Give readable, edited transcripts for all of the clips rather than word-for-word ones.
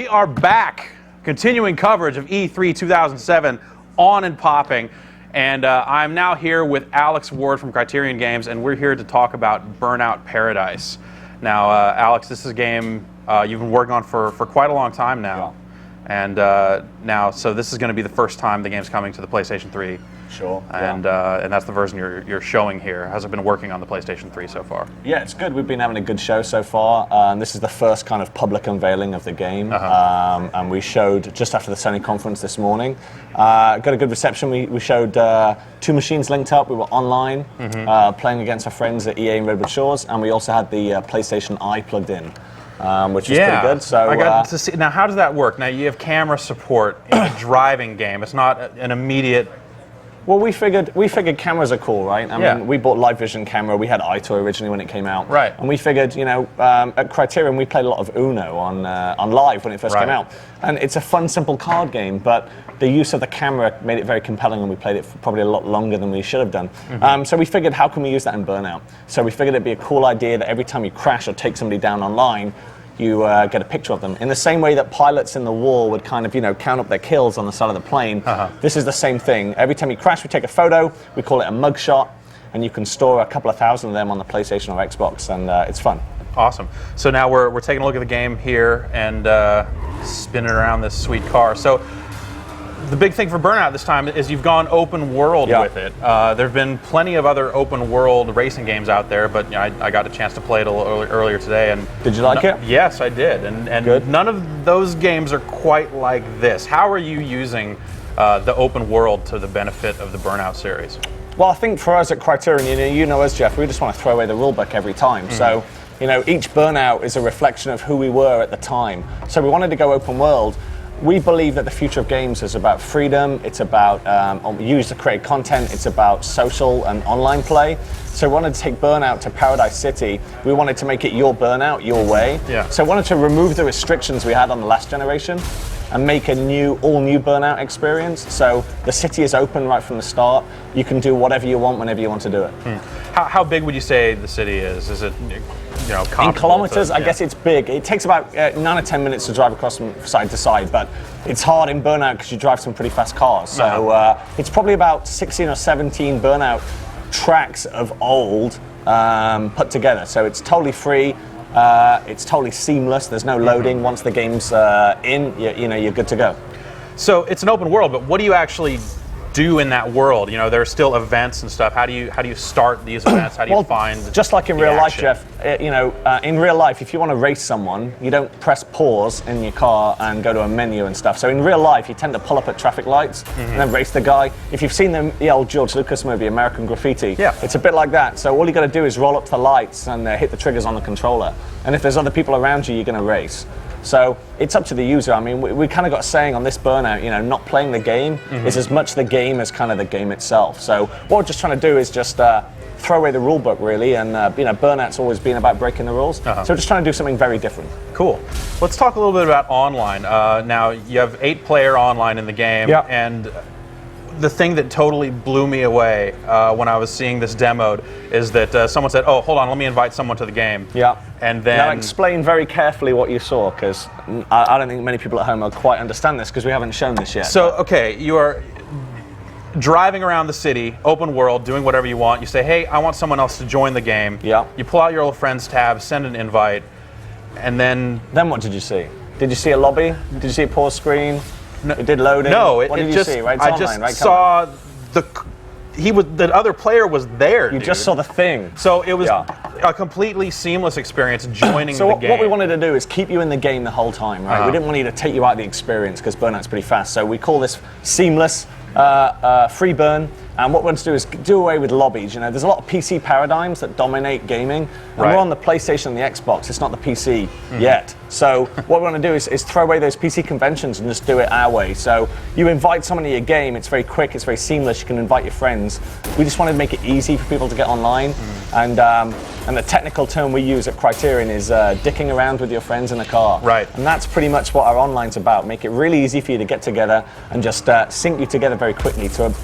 we are back, continuing coverage of E3 2007, on and popping. And I'm now here with Alex Ward from Criterion Games, and we're here to talk about Burnout Paradise. Now, Alex, this is a game you've been working on for quite a long time now. Yeah. And so this is going to be the first time the game's coming to the PlayStation 3. Sure. And that's the version you're showing here. How's it been working on the PlayStation 3 so far? Yeah, it's good. We've been having a good show so far. This is the first kind of public unveiling of the game. And we showed just after the Sony conference this morning. Got a good reception. We showed two machines linked up. We were online playing against our friends at EA in Redwood Shores, and we also had the PlayStation Eye plugged in. Which is pretty good. So I got to see. Now, how does that work? Now, you have camera support in a driving game. It's not an immediate. Well, we figured cameras are cool, right? I mean, we bought Live Vision camera. We had iToy originally when it came out. Right. And we figured, at Criterion, we played a lot of Uno on Live when it first came out. And it's a fun, simple card game, but the use of the camera made it very compelling, and we played it for probably a lot longer than we should have done. So we figured, how can we use that in Burnout? So we figured it'd be a cool idea that every time you crash or take somebody down online, you get a picture of them. In the same way that pilots in the war would kind of, count up their kills on the side of the plane, this is the same thing. Every time you crash, we take a photo, we call it a mugshot, and you can store a couple of thousand of them on the PlayStation or Xbox, and it's fun. Awesome. So now we're taking a look at the game here and spinning around this sweet car. So the big thing for Burnout this time is you've gone open world with it. There have been plenty of other open world racing games out there, but I got a chance to play it a little earlier today. And did you like it? Yes, I did. And good. None of those games are quite like this. How are you using the open world to the benefit of the Burnout series? Well, I think for us at Criterion, you know us, Jeff, we just want to throw away the rulebook every time. So, each Burnout is a reflection of who we were at the time. So we wanted to go open world. We believe that the future of games is about freedom, it's about user-created content, it's about social and online play. So we wanted to take Burnout to Paradise City. We wanted to make it your Burnout, your way. Yeah. So we wanted to remove the restrictions we had on the last generation and make a all-new Burnout experience. So the city is open right from the start. You can do whatever you want whenever you want to do it. How big would you say the city is? Is it, in kilometers, I guess it's big. It takes about 9 or 10 minutes to drive across from side to side, but it's hard in Burnout because you drive some pretty fast cars. So it's probably about 16 or 17 Burnout tracks of old put together. So it's totally free. It's totally seamless. There's no loading. Once the game's in, you're good to go. So it's an open world, but what do you actually do in that world? There are still events and stuff. How do you start these events? How do you find just like in real life, Jeff, in real life, if you want to race someone, you don't press pause in your car and go to a menu and stuff. So in real life, you tend to pull up at traffic lights and then race the guy. If you've seen the old George Lucas movie, American Graffiti, it's a bit like that. So all you got to do is roll up to the lights and hit the triggers on the controller. And if there's other people around you, you're going to race. So it's up to the user. I mean, we kind of got a saying on this Burnout, not playing the game is as much the game as kind of the game itself. So what we're just trying to do is just throw away the rule book, really, and Burnout's always been about breaking the rules. So we're just trying to do something very different. Cool. Let's talk a little bit about online. Now, you have 8-player online in the game, and the thing that totally blew me away when I was seeing this demoed is that someone said, "Oh, hold on, let me invite someone to the game." Yeah. And then now explain very carefully what you saw, because I don't think many people at home will quite understand this because we haven't shown this yet. So, okay, you are driving around the city, open world, doing whatever you want. You say, "Hey, I want someone else to join the game." Yeah. You pull out your old friends tab, send an invite, and then what did you see? Did you see a lobby? Did you see a pause screen? No, it did loading. No, what did you see? Right, it's I online, just right? saw the other player was there. You just saw the thing. So it was a completely seamless experience joining the game. So what we wanted to do is keep you in the game the whole time, right? We didn't want you to take you out of the experience because Burnout's pretty fast. So we call this seamless, free burn. And what we want to do is do away with lobbies. There's a lot of PC paradigms that dominate gaming. And we're on the PlayStation and the Xbox. It's not the PC yet. So what we want to do is throw away those PC conventions and just do it our way. So you invite someone to your game. It's very quick. It's very seamless. You can invite your friends. We just wanted to make it easy for people to get online. And the technical term we use at Criterion is dicking around with your friends in a car. Right. And that's pretty much what our online's about. Make it really easy for you to get together and just sync you together very quickly. To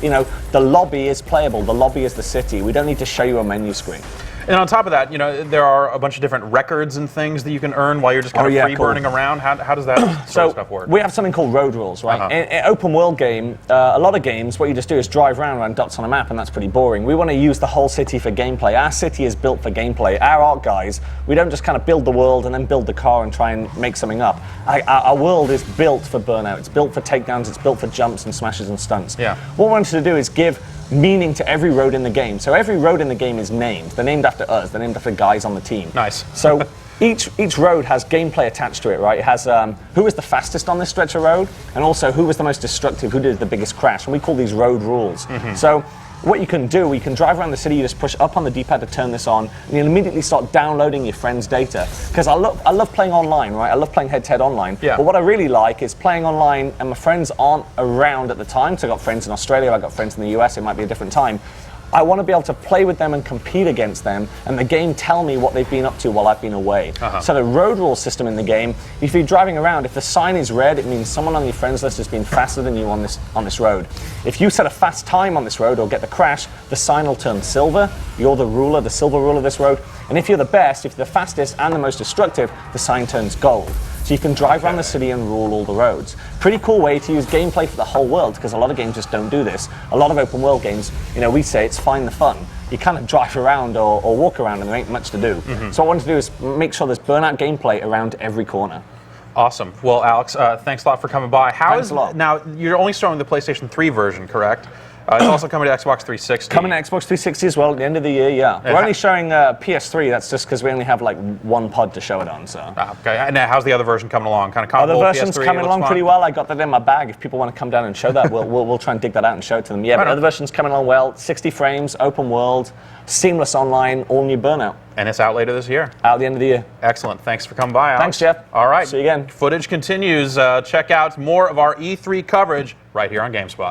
the lobby is playable. The lobby is the city. We don't need to show you a menu screen. And on top of that, you know, there are a bunch of different records and things that you can earn while you're just kind of free burning around. How does that sort of stuff work? We have something called road rules, right? In open world game, a lot of games, what you just do is drive around dots on a map, and that's pretty boring. We want to use the whole city for gameplay. Our city is built for gameplay. Our art guys, we don't just kind of build the world and then build the car and try and make something up. Our world is built for Burnout. It's built for takedowns. It's built for jumps and smashes and stunts. Yeah. What we wanted to do is give meaning to every road in the game. So every road in the game is named. They're named after us. They're named after guys on the team. Nice. So each road has gameplay attached to it, right? It has who was the fastest on this stretch of road, and also who was the most destructive, who did the biggest crash. And we call these road rules. So what you can do, you can drive around the city, you just push up on the D-pad to turn this on, and you'll immediately start downloading your friends' data. Because I love playing online, right? I love playing head-to-head online. Yeah. But what I really like is playing online, and my friends aren't around at the time. So I've got friends in Australia, I've got friends in the US, it might be a different time. I want to be able to play with them and compete against them, and the game tell me what they've been up to while I've been away. So the road rule system in the game, if you're driving around, if the sign is red, it means someone on your friends list has been faster than you on this road. If you set a fast time on this road or get the crash, the sign will turn silver. You're the ruler, the silver ruler of this road. And if you're the best, if you're the fastest and the most destructive, the sign turns gold. So you can drive around the city and rule all the roads. Pretty cool way to use gameplay for the whole world, because a lot of games just don't do this. A lot of open world games, you know, we say it's find the fun. You kind of drive around or walk around and there ain't much to do. So what I want to do is make sure there's Burnout gameplay around every corner. Awesome. Well, Alex, thanks a lot for coming by. Thanks a lot. Now, you're only showing the PlayStation 3 version, correct? It's also coming to Xbox 360. Coming to Xbox 360 as well at the end of the year, yeah. We're only showing PS3, that's just because we only have like one pod to show it on, so. Okay, and how's the other version coming along? Kind of comparable to PS3? Other version's coming along pretty well. I got that in my bag. If people want to come down and show that, we'll try and dig that out and show it to them. Yeah, but other version's coming along well. 60 frames, open world, seamless online, all new Burnout. And it's out later this year. Out at the end of the year. Excellent. Thanks for coming by, Alex. Thanks, Jeff. All right. See you again. Footage continues. Check out more of our E3 coverage right here on GameSpot.